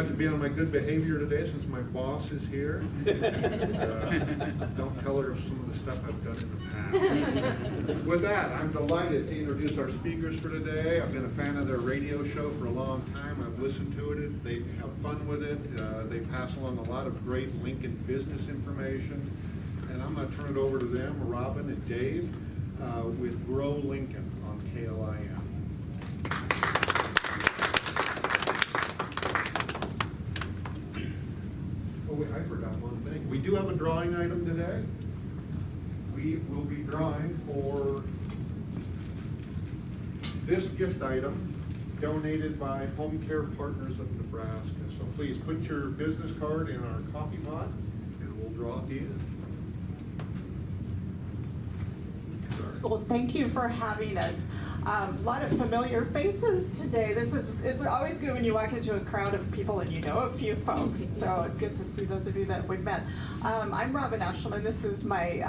have to be on my good behavior today since my boss is here. Don't tell her some of the stuff I've done in the past. With that, I'm delighted to introduce our speakers for today. I've been a fan of their radio show for a long time. I've listened to it. They have fun with it. They pass along a lot of great Lincoln business information. And I'm going to turn it over to them, Robin and Dave, with Grow Lincoln on KLIN. Oh wait, I forgot one thing. We do have a drawing item today. We will be drawing for this gift item donated by Home Care Partners of Nebraska. So please put your business card in our coffee pot and we'll draw at the end. Well, thank you for having us. A lot of familiar faces today. It's always good when you walk into a crowd of people and you know a few folks, so it's good to see those of you that we've met. I'm Robin Eschliman. This is my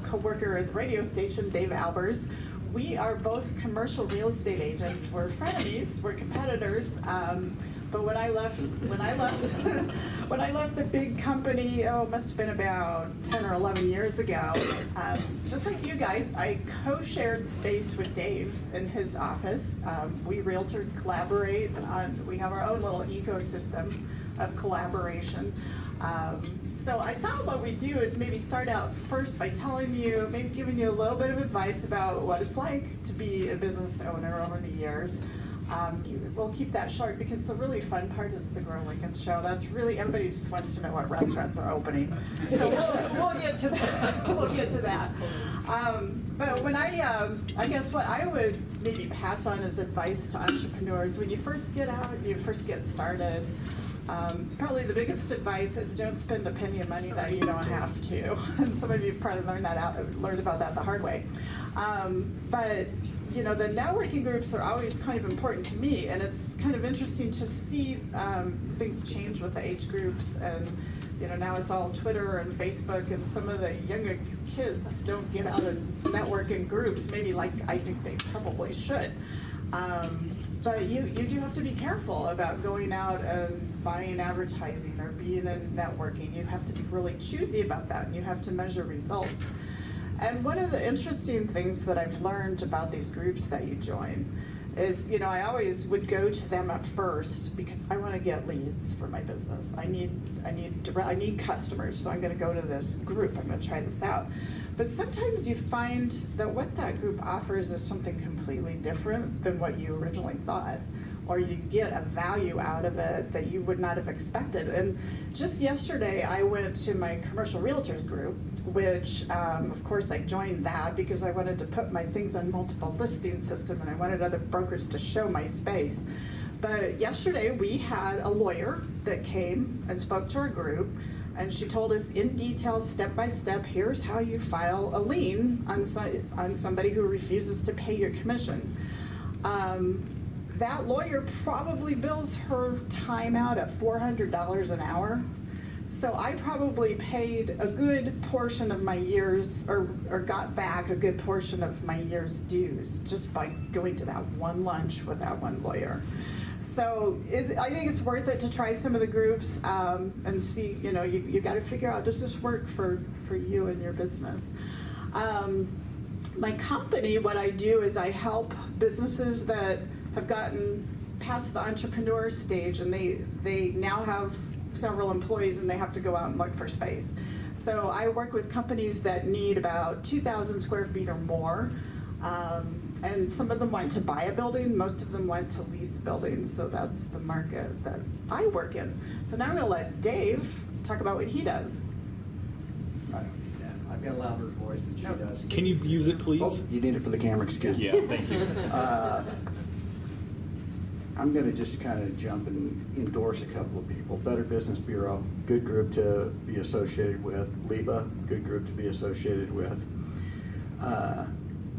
co-worker at the radio station, Dave Albers. We are both commercial real estate agents. We're frenemies, we're competitors. But when I left the big company, it must have been about 10 or 11 years ago, just like you guys, I co-shared space with Dave in his office. We realtors collaborate we have our own little ecosystem of collaboration. So I thought what we'd do is maybe start out first by telling you, maybe giving you a little bit of advice about what it's like to be a business owner over the years. We'll keep that short because the really fun part is the Grow Lincoln show. That's really, everybody just wants to know what restaurants are opening. So we'll get to that. We'll get to that. But when I guess what I would maybe pass on as advice to entrepreneurs, when you first get out, you first get started, probably the biggest advice is don't spend a penny of money that you don't have to. And some of you have probably learned about that the hard way. But you know, the networking groups are always kind of important to me, and it's kind of interesting to see things change with the age groups. And you know, now it's all Twitter and Facebook, and some of the younger kids don't get out of networking groups, maybe like I think they probably should. But you do have to be careful about going out and buying advertising or being in networking. You have to be really choosy about that, and you have to measure results. And one of the interesting things that I've learned about these groups that you join is, you know, I always would go to them up first because I want to get leads for my business. I need customers, so I'm going to go to this group. I'm going to try this out. But sometimes you find that what that group offers is something completely different than what you originally thought, or you get a value out of it that you would not have expected. And just yesterday, I went to my commercial realtors group, which of course I joined that because I wanted to put my things on multiple listing system and I wanted other brokers to show my space. But yesterday we had a lawyer that came and spoke to our group, and she told us in detail, step by step, here's how you file a lien on somebody who refuses to pay your commission. That lawyer probably bills her time out at $400 an hour. So I probably paid a good portion of my year's, or got back a good portion of my year's dues just by going to that one lunch with that one lawyer. So I think it's worth it to try some of the groups and see, you know, you got to figure out, does this work for you and your business? My company, what I do is I help businesses that have gotten past the entrepreneur stage and they now have several employees and they have to go out and look for space. So I work with companies that need about 2,000 square feet or more. And some of them want to buy a building, most of them want to lease buildings, so that's the market that I work in. So now I'm going to let Dave talk about what he does. I've got a louder voice than she does. Can you use it, please? Oh, you need it for the camera, excuse me. Yeah, thank you. I'm going to just kind of jump and endorse a couple of people. Better Business Bureau, good group to be associated with. LIBA, good group to be associated with.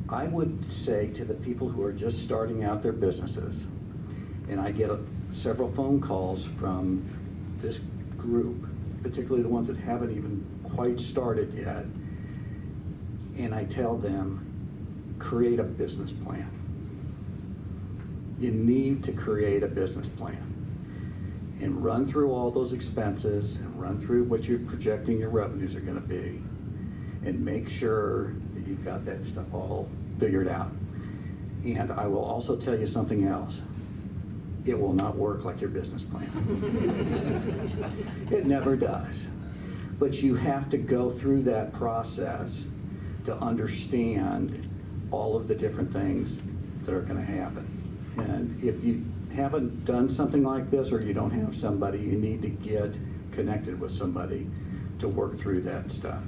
I would say to the people who are just starting out their businesses, and I get several phone calls from this group, particularly the ones that haven't even quite started yet, and I tell them, create a business plan. You need to create a business plan. and run through all those expenses and run through what you're projecting your revenues are gonna be, and make sure that you've got that stuff all figured out. And I will also tell you something else. It will not work like your business plan. It never does. But you have to go through that process to understand all of the different things that are gonna happen. And if you haven't done something like this, or you don't have somebody, you need to get connected with somebody to work through that stuff.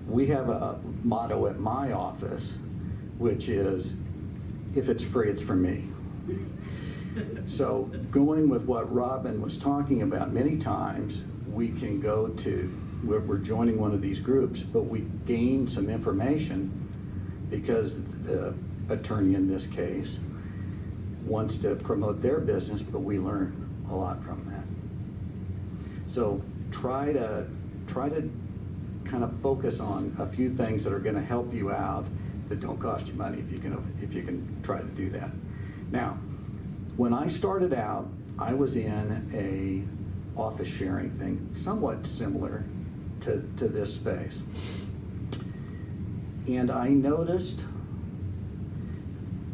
We have a motto at my office, which is, if it's free, it's for me. So going with what Robin was talking about, many times we can go to, we're joining one of these groups, but we gain some information because the attorney in this case wants to promote their business, but we learn a lot from that. So try to kind of focus on a few things that are going to help you out that don't cost you money if you can try to do that. Now, when I started out, I was in a office sharing thing, somewhat similar to this space. And I noticed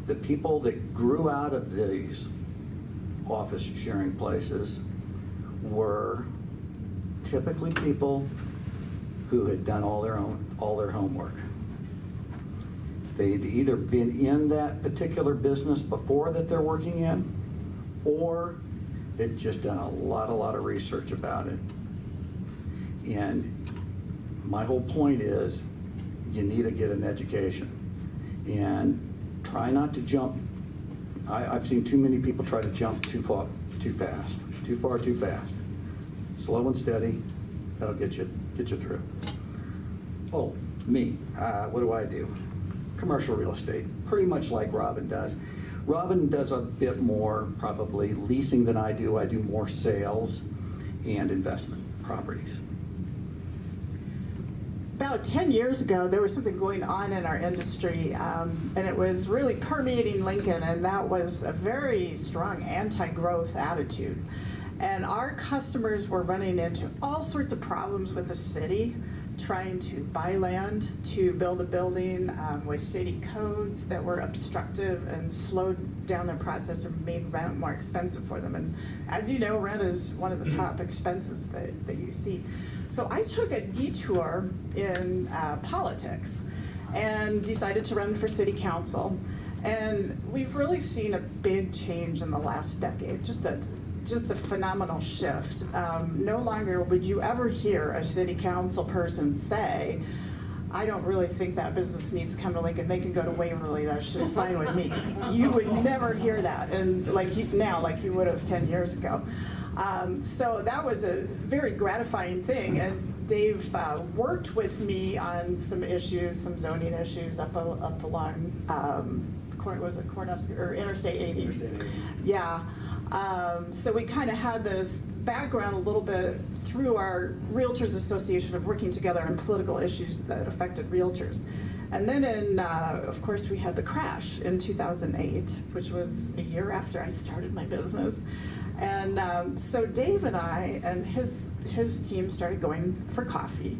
the people that grew out of these office sharing places were typically people who had done all their homework. They'd either been in that particular business before that they're working in, or they've just done a lot of research about it. And my whole point is, you need to get an education and try not to jump. I've seen too many people try to jump too far, too fast. Slow and steady, that'll get you through. Oh, me, what do I do? Commercial real estate, pretty much like Robin does. Robin does a bit more probably leasing than I do. I do more sales and investment properties. About 10 years ago, there was something going on in our industry, and it was really permeating Lincoln, and that was a very strong anti-growth attitude. And our customers were running into all sorts of problems with the city, trying to buy land to build a building with city codes that were obstructive and slowed down their process or made rent more expensive for them. And as you know, rent is one of the top expenses that you see. So I took a detour in politics and decided to run for city council. And we've really seen a big change in the last decade, just a phenomenal shift. No longer would you ever hear a city council person say, I don't really think that business needs to come to Lincoln. They can go to Waverly. That's just fine with me. You would never hear that, and like you would have 10 years ago. So that was a very gratifying thing. And Dave worked with me on some issues, some zoning issues up along Cornhusker or Interstate 80. Interstate 80. Yeah. So we kind of had this background a little bit through our Realtors Association of working together on political issues that affected realtors. And then of course, we had the crash in 2008, which was a year after I started my business. And so Dave and I and his team started going for coffee.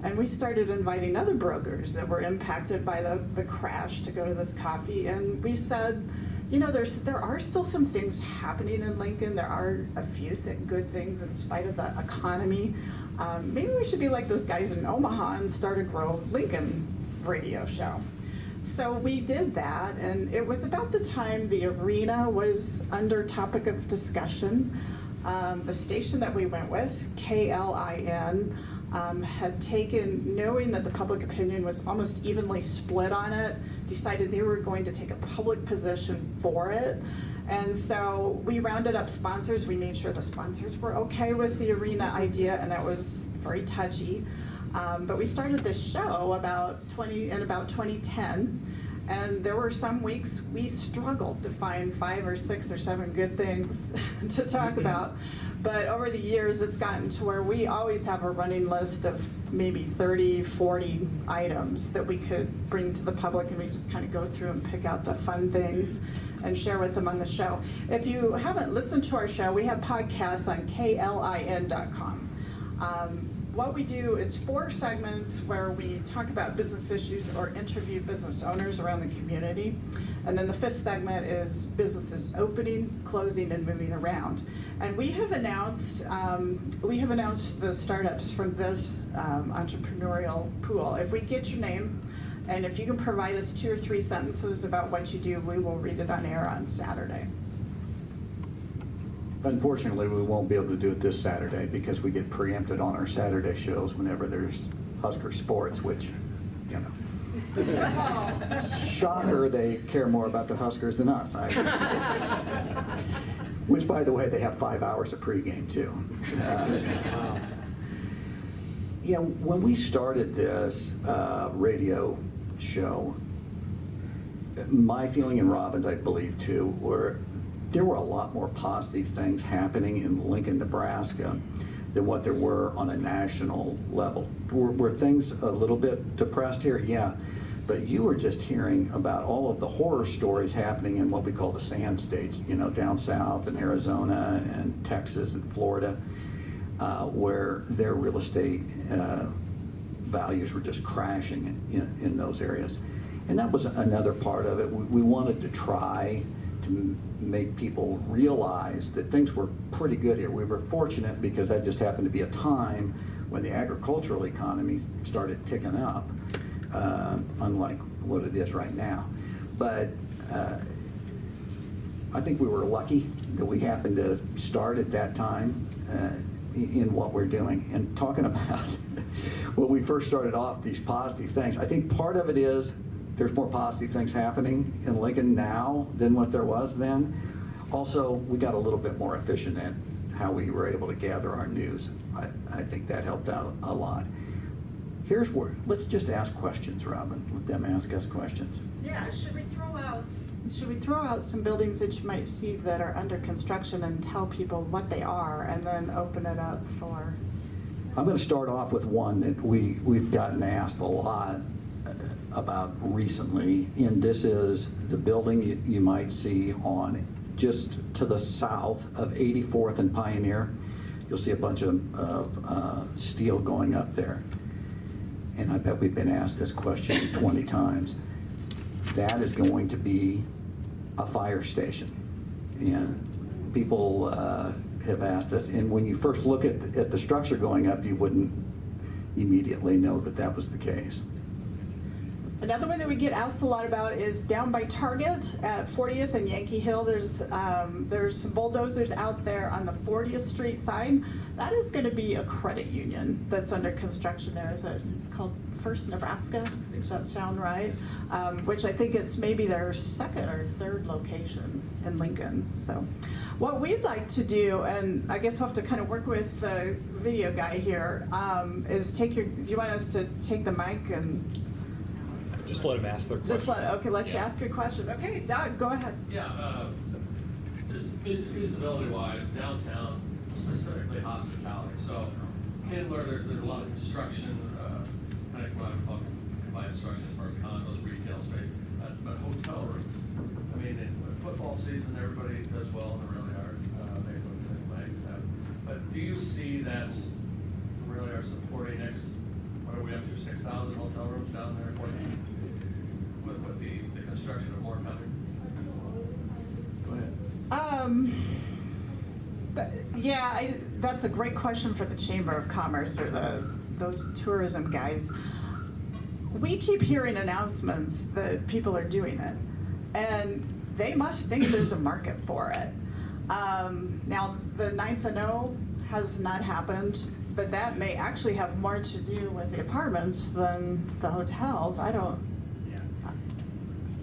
And we started inviting other brokers that were impacted by the crash to go to this coffee. And we said, you know, there are still some things happening in Lincoln. There are a few good things in spite of the economy. Maybe we should be like those guys in Omaha and start a Grow Lincoln radio show. So we did that, and it was about the time the arena was under topic of discussion. The station that we went with, KLIN, had taken, knowing that the public opinion was almost evenly split on it, decided they were going to take a public position for it. And so we rounded up sponsors. We made sure the sponsors were okay with the arena idea, and that was very touchy. But we started this show in about 2010. And there were some weeks we struggled to find 5 or 6 or 7 good things to talk about. But over the years, it's gotten to where we always have a running list of maybe 30, 40 items that we could bring to the public, and we just kind of go through and pick out the fun things. and share with them on the show. If you haven't listened to our show, we have podcasts on klin.com. What we do is 4 segments where we talk about business issues or interview business owners around the community. And then the 5th segment is businesses opening, closing, and moving around. And we have announced the startups from this entrepreneurial pool. If we get your name, and if you can provide us 2 or 3 sentences about what you do, we will read it on air on Saturday. Unfortunately, we won't be able to do it this Saturday because we get preempted on our Saturday shows whenever there's Husker sports, which, you know. Shocker, they care more about the Huskers than us. Which, by the way, they have 5 hours of pregame, too. Yeah, when we started this radio show, my feeling, and Robin's, I believe, too, there were a lot more positive things happening in Lincoln, Nebraska than what there were on a national level. Were things a little bit depressed here? Yeah. But you were just hearing about all of the horror stories happening in what we call the sand states, you know, down south in Arizona and Texas and Florida, where their real estate values were just crashing in those areas. And that was another part of it. We wanted to try to make people realize that things were pretty good here. We were fortunate because that just happened to be a time when the agricultural economy started ticking up, unlike what it is right now. But I think we were lucky that we happened to start at that time in what we're doing. And talking about when we first started off, these positive things, I think part of it is there's more positive things happening in Lincoln now than what there was then. Also, we got a little bit more efficient at how we were able to gather our news. I think that helped out a lot. Here's where, let's just ask questions, Robin. Let them ask us questions. Yeah, should we throw out some buildings that you might see that are under construction and tell people what they are, and then open it up for? I'm going to start off with one that we've gotten asked a lot about recently, and this is the building you might see on just to the south of 84th and Pioneer. You'll see a bunch of steel going up there. And I bet we've been asked this question 20 times. That is going to be a fire station. And people have asked us, and when you first look at the structure going up, you wouldn't immediately know that that was the case. Another one that we get asked a lot about is down by Target at 40th and Yankee Hill. There's some bulldozers out there on the 40th Street side. That is going to be a credit union that's under construction there. Is it called First Nebraska? Does that sound right? Which I think it's maybe their 2nd or 3rd location in Lincoln. So what we'd like to do, and I guess we'll have to kind of work with the video guy here, is do you want us to take the mic and just let them ask their questions. Let you ask your questions. Okay, Doug, go ahead. Yeah, just feasibility-wise, downtown, specifically hospitality. So, Kindler, there's a lot of construction, kind of what I'm talking by construction as far as condos, retail space, but hotel rooms. I mean, in football season, everybody does well in the rail yard. They go to the legs. But do you see that the rail yard supporting what are we up to, 6,000 hotel rooms down there? With the construction of more coming? Go ahead. That's a great question for the Chamber of Commerce or those tourism guys. We keep hearing announcements that people are doing it, and they must think there's a market for it. Now, the 9th and O has not happened, but that may actually have more to do with the apartments than the hotels.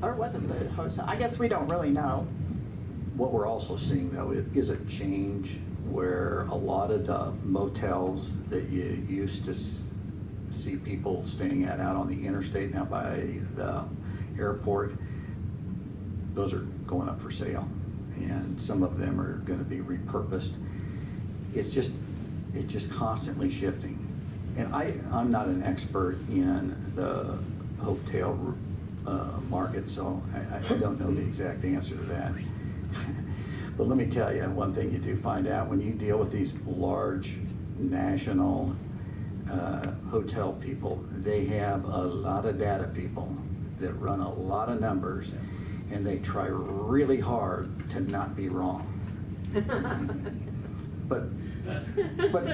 Or was it the hotel? I guess we don't really know. What we're also seeing, though, is a change where a lot of the motels that you used to see people staying at out on the interstate now by the airport, those are going up for sale. And some of them are going to be repurposed. It's just constantly shifting. And I'm not an expert in the hotel market, so I don't know the exact answer to that. But let me tell you, one thing you do find out when you deal with these large national hotel people, they have a lot of data people that run a lot of numbers, and they try really hard to not be wrong. But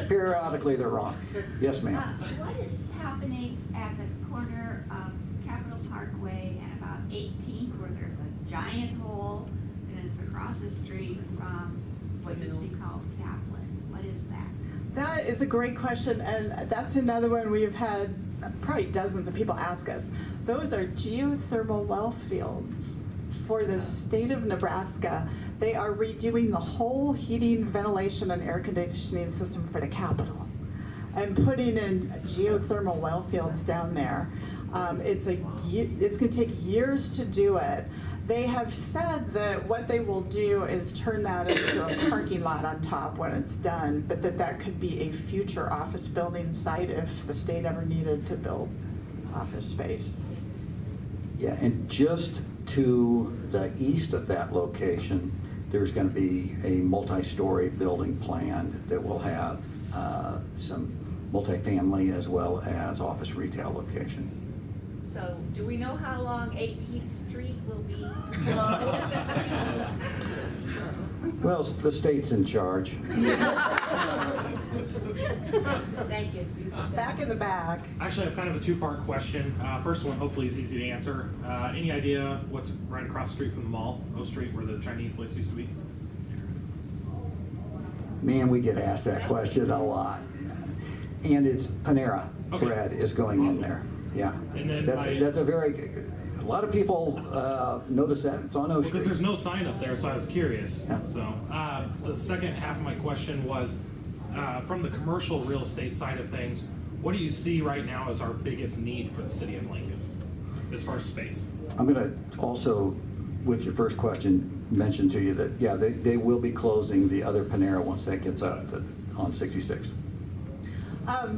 periodically they're wrong. Yes, ma'am. What is happening at the corner of Capitol Parkway and about 18th, where there's a giant hole and it's across the street from what used to be called Kaplan? What is that? That is a great question, and that's another one we've had probably dozens of people ask us. Those are geothermal well fields for the state of Nebraska. They are redoing the whole heating, ventilation, and air conditioning system for the Capitol and putting in geothermal well fields down there. It's going to take years to do it. They have said that what they will do is turn that into a parking lot on top when it's done, but that could be a future office building site if the state ever needed to build office space. Yeah, and just to the east of that location, there's going to be a multi-story building planned that will have some multifamily as well as office retail location. So do we know how long 18th Street will be closed? Well, the state's in charge. Thank you. Back in the back. Actually, I have kind of a two-part question. First one hopefully is easy to answer. Any idea what's right across the street from the mall, O Street, where the Chinese place used to be? Man, we get asked that question a lot. And it's Panera Okay. Bread is going Awesome. in there. Yeah. And then That's a lot of people notice that. It's on O Street. Because there's no sign up there, so I was curious. Yeah. So the second half of my question was, from the commercial real estate side of things, what do you see right now as our biggest need for the city of Lincoln as far as space? I'm going to also, with your first question, mention to you that, yeah, they will be closing the other Panera once that gets up on 66.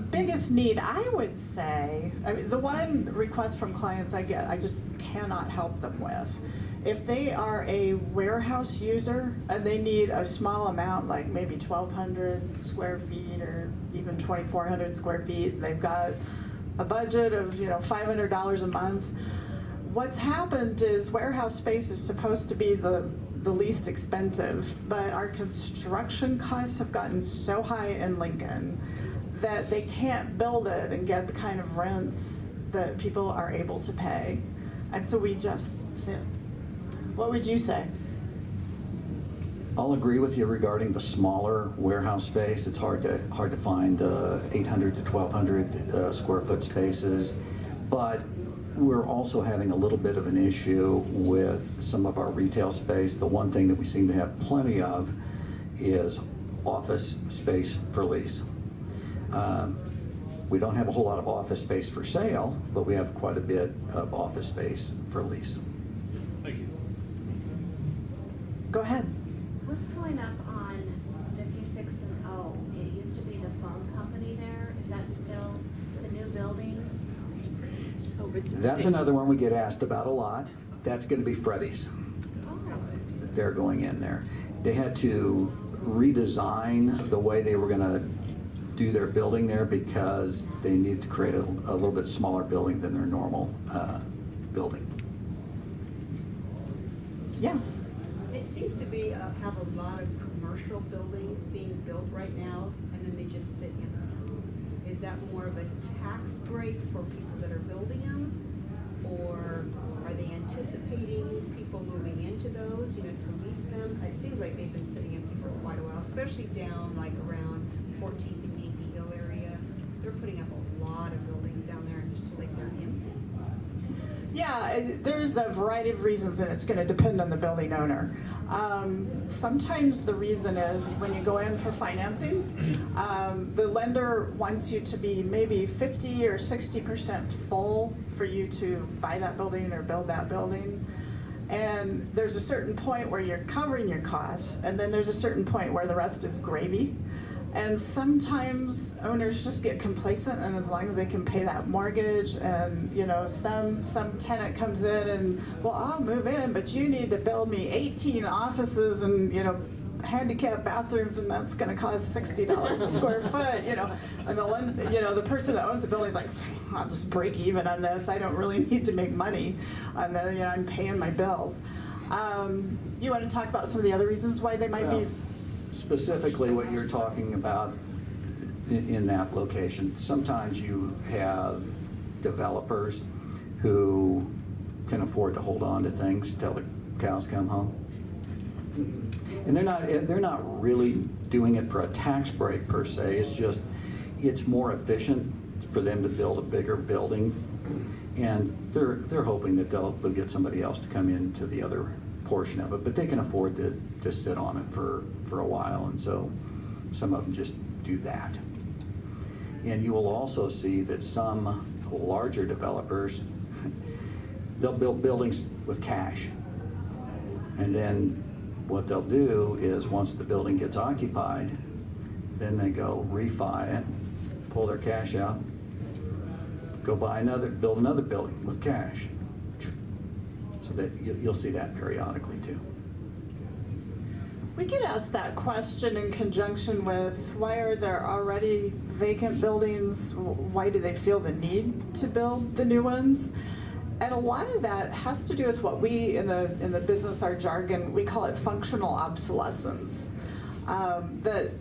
Biggest need, I would say, I mean, the one request from clients I get, I just cannot help them with. If they are a warehouse user and they need a small amount, like maybe 1,200 square feet or even 2,400 square feet, they've got a budget of $500 a month. What's happened is warehouse space is supposed to be the least expensive, but our construction costs have gotten so high in Lincoln that they can't build it and get the kind of rents that people are able to pay. And so we just sit. What would you say? I'll agree with you regarding the smaller warehouse space. It's hard to find 800 to 1,200 square foot spaces, but we're also having a little bit of an issue with some of our retail space. The one thing that we seem to have plenty of is office space for lease. We don't have a whole lot of office space for sale, but we have quite a bit of office space for lease. Thank you. Go ahead. What's going up on 56th and O? It used to be the phone company there. Is that still, it's a new building? That's another one we get asked about a lot. That's going to be Freddy's. Oh, They're going in there. They had to redesign the way they were going to do their building there because they need to create a little bit smaller building than their normal building. Yes. It seems to be, have a lot of commercial buildings being built right now, and then they just sit empty. Is that more of a tax break for people that are building them? Or are they anticipating people moving into those, to lease them? It seems like they've been sitting empty for quite a while, especially down like around 14th and Yankee Hill area. They're putting up a lot of buildings down there, and it's just like they're empty. Yeah, there's a variety of reasons, and it's going to depend on the building owner. Sometimes the reason is when you go in for financing, the lender wants you to be maybe 50 or 60% full for you to buy that building or build that building. And there's a certain point where you're covering your costs, and then there's a certain point where the rest is gravy. And sometimes owners just get complacent, and as long as they can pay that mortgage, and you know, some tenant comes in and, well, I'll move in, but you need to build me 18 offices and, you know, handicap bathrooms, and that's going to cost $60 a square foot, you know. And the person that owns the building is like, I'll just break even on this. I don't really need to make money on that. You know, I'm paying my bills. You want to talk about some of the other reasons why they might be? Specifically what you're talking about in that location. Sometimes you have developers who can afford to hold on to things till the cows come home. And they're not really doing it for a tax break per se. It's just, it's more efficient for them to build a bigger building. And they're hoping that they'll get somebody else to come into the other portion of it, but they can afford to sit on it for a while, and so some of them just do that. And you will also see that some larger developers, they'll build buildings with cash, and then what they'll do is once the building gets occupied, then they go refi it, pull their cash out, go build another building with cash. So that you'll see that periodically too. We get asked that question in conjunction with, why are there already vacant buildings? Why do they feel the need to build the new ones? And a lot of that has to do with what we in the business, our jargon, we call it functional obsolescence. That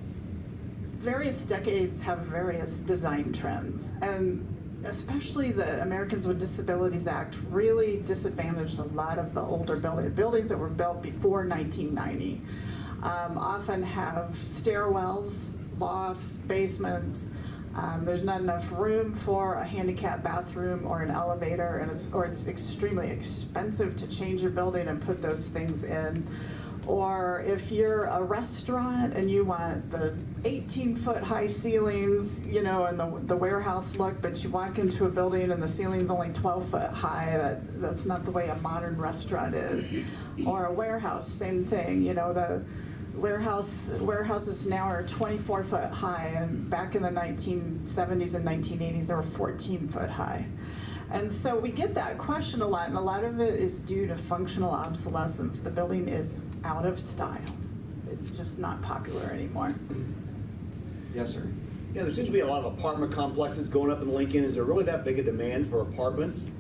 various decades have various design trends, and especially the Americans with Disabilities Act really disadvantaged a lot of the older buildings that were built before 1990. Often have stairwells, lofts, basements. There's not enough room for a handicap bathroom or an elevator, and it's extremely expensive to change your building and put those things in. Or if you're a restaurant and you want the 18-foot high ceilings, you know, and the warehouse look, but you walk into a building and the ceiling's only 12-foot high, that's not the way a modern restaurant is. Or a warehouse, same thing, you know, the warehouses now are 24-foot high, and back in the 1970s and 1980s they were 14-foot high. And so we get that question a lot, and a lot of it is due to functional obsolescence. The building is out of style. It's just not popular anymore. Yes, sir. Yeah, there seems to be a lot of apartment complexes going up in Lincoln. Is there really that big a demand for apartments?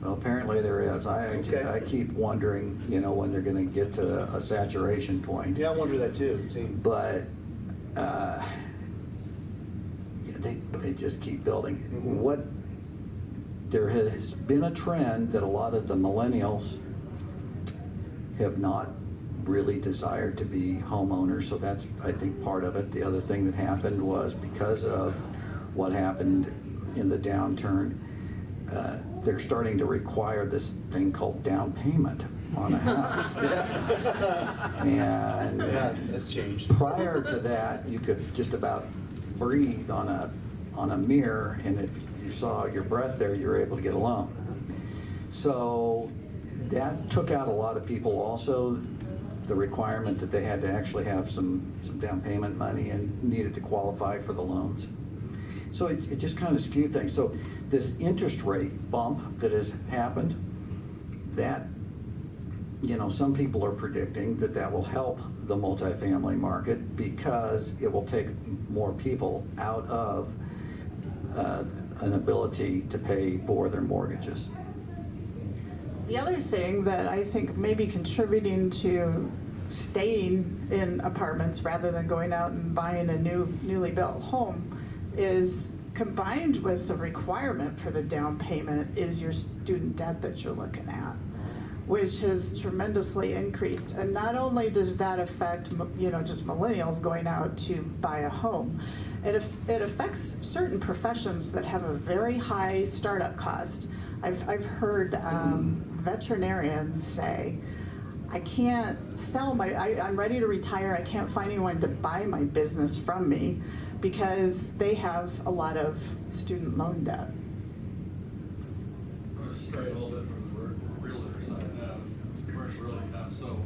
Well, apparently there is. Okay. I keep wondering, you know, when they're going to get to a saturation point. Yeah, I wonder that too. See, But yeah, they just keep building. Mm-hmm. There has been a trend that a lot of the millennials have not really desired to be homeowners, so that's, I think, part of it. The other thing that happened was because of what happened in the downturn, they're starting to require this thing called down payment on a house. And yeah, that's changed. prior to that, you could just about breathe on a mirror, and if you saw your breath there, you were able to get a loan. So that took out a lot of people also, the requirement that they had to actually have some down payment money and needed to qualify for the loans. So it just kind of skewed things. So this interest rate bump that has happened, that, you know, some people are predicting that will help the multifamily market because it will take more people out of an ability to pay for their mortgages. The other thing that I think may be contributing to staying in apartments rather than going out and buying a newly built home is, combined with the requirement for the down payment, is your student debt that you're looking at, which has tremendously increased. And not only does that affect, you know, just millennials going out to buy a home, it affects certain professions that have a very high startup cost. I've heard veterinarians say, I can't sell I'm ready to retire, I can't find anyone to buy my business from me because they have a lot of student loan debt. I'm going to stray a little bit from the realtor side, commercial realty stuff. So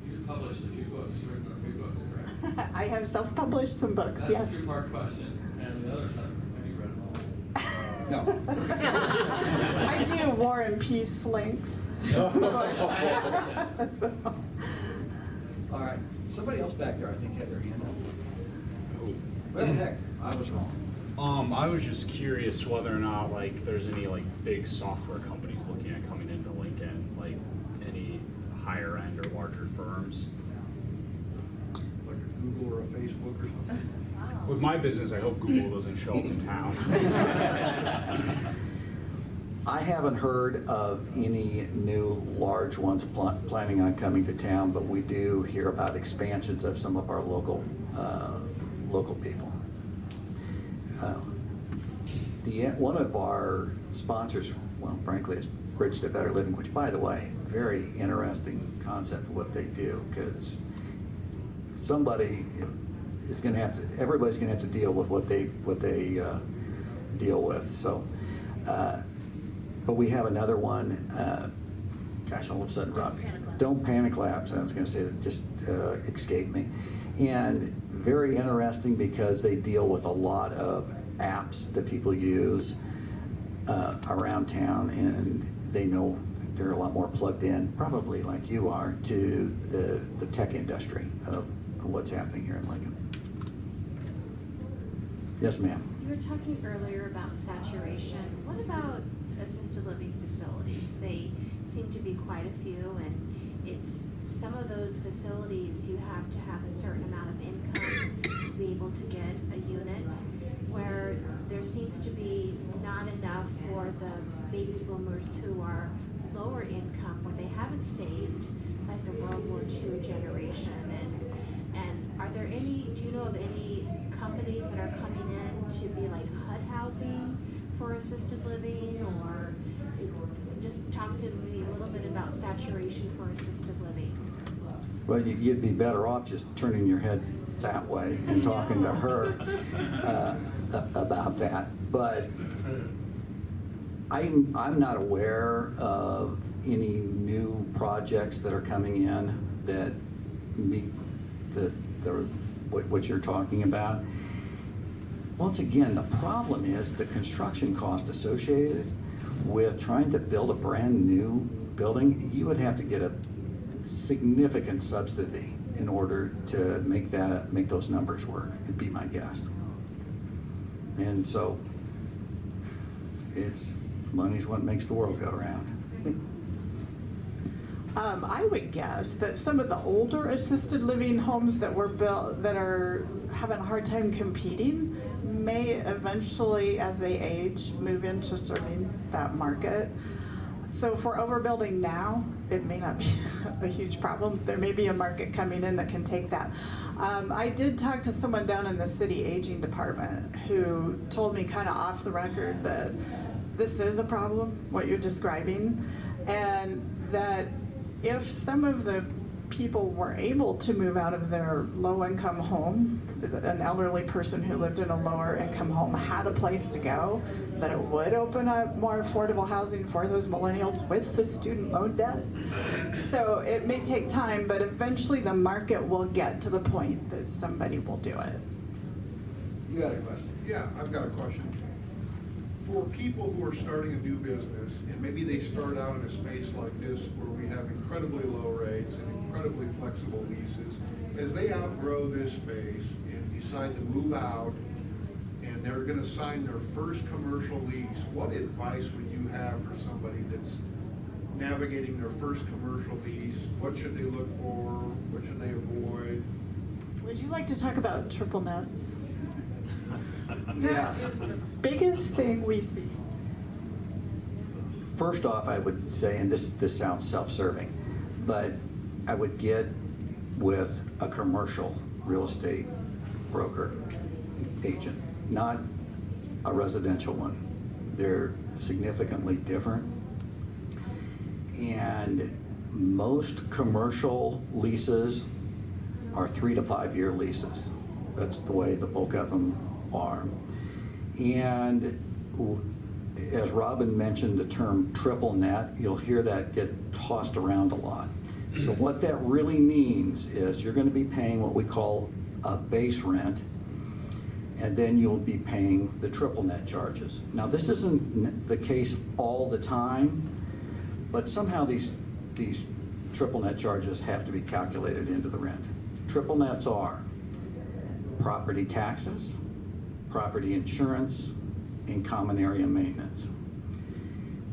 you published a few books, written a few books, correct? I have self-published some books, That's yes. a two-part question, and the other side, have you read them all? No. I do War and Peace length books. So, All right, somebody else back there, I think, had their hand up. Well, heck, I was wrong. I was just curious whether or not like there's any like big software companies looking at coming into Lincoln, like any higher end or larger firms. Like a Google or a Facebook or something? With my business, I hope Google doesn't show up in town. I haven't heard of any new large ones planning on coming to town, but we do hear about expansions of some of our local people. One of our sponsors, well, frankly, is Bridge to Better Living, which, by the way, very interesting concept of what they do, because somebody is going to have to, everybody's going to have to deal with what they deal with. So, but we have another one. Gosh, all of a sudden, Rob, Don't Panic Labs. I was going to say it just escaped me, and very interesting because they deal with a lot of apps that people use around town, and they know they're a lot more plugged in, probably like you are, to the tech industry of what's happening here in Lincoln. Yes, ma'am. You were talking earlier about saturation. What about assisted living facilities? They seem to be quite a few, and it's some of those facilities you have to have a certain amount of income to be able to get a unit, where there seems to be not enough for the baby boomers who are lower income, where they haven't saved, like the World War II generation. And are there any, do you know of any companies that are coming in to be like HUD housing for assisted living, or just talk to me a little bit about saturation for assisted living? Well, you'd be better off just turning your head that way and talking to her about that. But I'm not aware of any new projects that are coming in that meet what you're talking about. Once again, the problem is the construction cost associated with trying to build a brand new building. You would have to get a significant subsidy in order to make those numbers work, it'd be my guess. And so money's what makes the world go round. I would guess that some of the older assisted living homes that were built that are having a hard time competing may eventually, as they age, move into serving that market. So if we're overbuilding now, it may not be a huge problem. There may be a market coming in that can take that. I did talk to someone down in the city aging department who told me kind of off the record that this is a problem, what you're describing, and that if some of the people were able to move out of their low-income home, an elderly person who lived in a lower-income home had a place to go, that it would open up more affordable housing for those millennials with the student loan debt. So it may take time, but eventually the market will get to the point that somebody will do it. You got a question? Yeah, I've got a question. For people who are starting a new business, and maybe they start out in a space like this where we have incredibly low rates and incredibly flexible leases, as they outgrow this space and decide to move out and they're going to sign their first commercial lease, what advice would you have for somebody that's navigating their first commercial lease? What should they look for? What should they avoid? Would you like to talk about triple nets? Yeah. It's the biggest thing we see. First off, I would say, and this sounds self-serving, but I would get with a commercial real estate broker agent, not a residential one. They're significantly different. And most commercial leases are 3 to 5 year leases. That's the way the bulk of them are. And as Robin mentioned the term triple net, you'll hear that get tossed around a lot. So what that really means is you're going to be paying what we call a base rent, and then you'll be paying the triple net charges. Now, this isn't the case all the time, but somehow these triple net charges have to be calculated into the rent. Triple nets are property taxes, property insurance, and common area maintenance.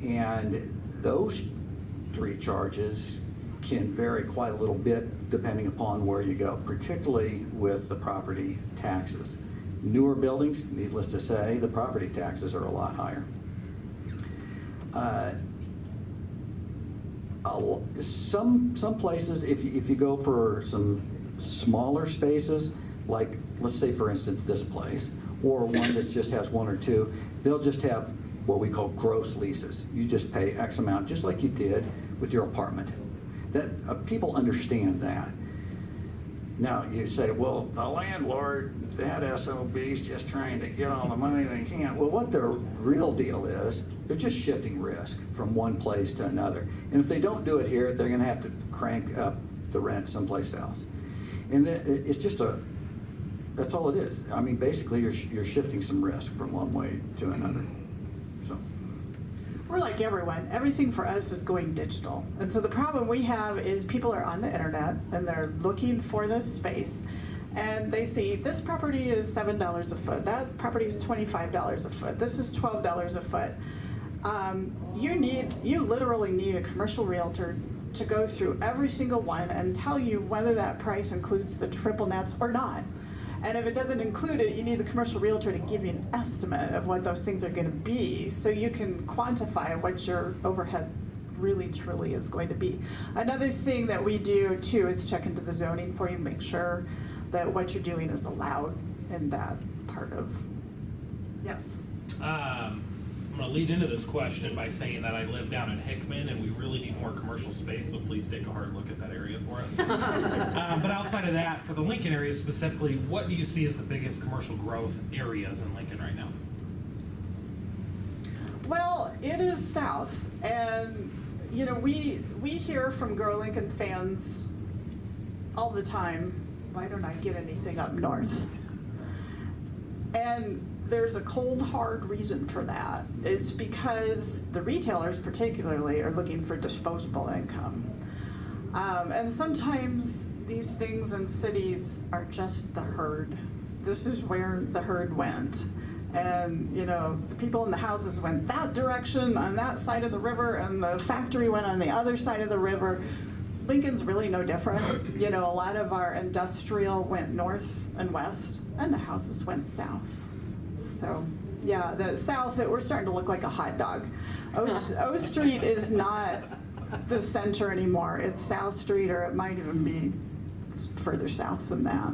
And those three charges can vary quite a little bit depending upon where you go, particularly with the property taxes. Newer buildings, needless to say, the property taxes are a lot higher. Some places, if you go for some smaller spaces, like let's say for instance this place, or one that just has one or two, they'll just have what we call gross leases. You just pay X amount, just like you did with your apartment. That people understand that. Now you say, well, the landlord, that SOB's just trying to get all the money they can. Well, what their real deal is, they're just shifting risk from one place to another. And if they don't do it here, they're going to have to crank up the rent someplace else. And it's just that's all it is. I mean, basically, you're shifting some risk from one way to another. So. We're like everyone. Everything for us is going digital. And so the problem we have is people are on the internet and they're looking for this space and they see this property is $7 a foot, that property is $25 a foot, this is $12 a foot. You literally need a commercial realtor to go through every single one and tell you whether that price includes the triple nets or not. And if it doesn't include it, you need the commercial realtor to give you an estimate of what those things are going to be so you can quantify what your overhead really truly is going to be. Another thing that we do too is check into the zoning for you, make sure that what you're doing is allowed in that part of, yes. I'm going to lead into this question by saying that I live down in Hickman and we really need more commercial space, so please take a hard look at that area for us. But outside of that, for the Lincoln area specifically, what do you see as the biggest commercial growth areas in Lincoln right now? Well, it is south, and you know, we hear from Grow Lincoln fans all the time, why don't I get anything up north? And there's a cold, hard reason for that. It's because the retailers particularly are looking for disposable income. And sometimes these things in cities are just the herd. This is where the herd went. And you know, the people in the houses went that direction on that side of the river and the factory went on the other side of the river. Lincoln's really no different. You know, a lot of our industrial went north and west and the houses went south. So, yeah, the south, we're starting to look like a hot dog. O Street is not the center anymore. It's South Street, or it might even be further south than that.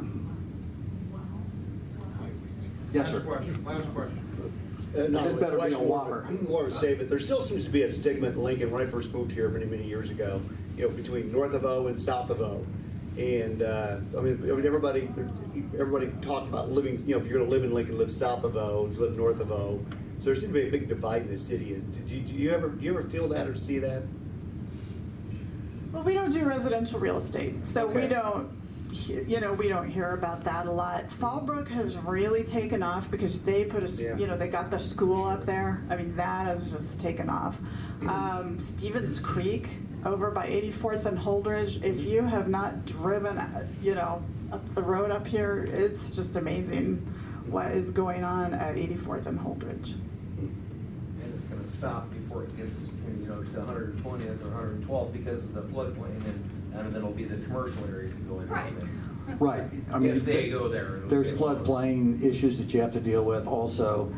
Yes, sir. Last question. It better be a whopper. More of a statement. There still seems to be a stigma in Lincoln when I first moved here many, many years ago, you know, between north of O and south of O. And I mean, everybody talked about living, you know, if you're going to live in Lincoln, live south of O, if you live north of O. So there seems to be a big divide in the city. Do you ever feel that or see that? Well, we don't do residential real estate, so Okay. we don't hear about that a lot. Fallbrook has really taken off because they put they got the school up there. I mean, that has just taken off. Stevens Creek over by 84th and Holdridge, if you have not driven, up the road up here, it's just amazing what is going on at 84th and Holdridge. And it's gonna stop before it gets, to 120th or 112th because of the floodplain, and then it'll be the commercial areas that go in. Right. Right. I mean, If they go there. there's floodplain issues that you have to deal with. Also,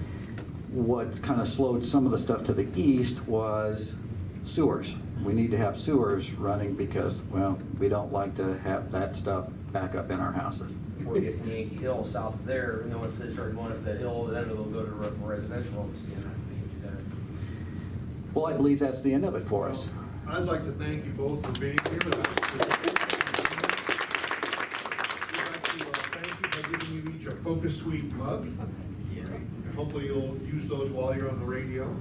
what kind of slowed some of the stuff to the east was sewers. We need to have sewers running because, well, we don't like to have that stuff back up in our houses. Or get from Yankee Hill south of there, once they start going up that hill, then they'll go to residential homes again. Well, I believe that's the end of it for us. I'd like to thank you both for being here. I'd like to thank you by giving you each a Focus Suite mug. Hopefully you'll use those while you're on the radio.